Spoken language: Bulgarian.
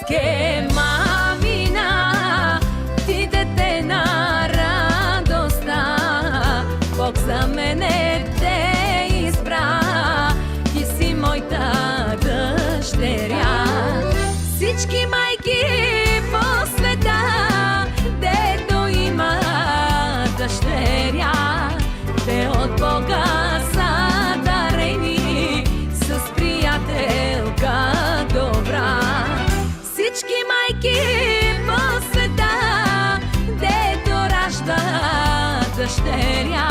Ке мамина, ти дете на радостта, Бог за мене те избра, ти си моята дъщеря. Всички майки по света, дето има дъщеря, те от Бога са дарени с приятелка добра. Всички майки по света, дето ражда дъщеря,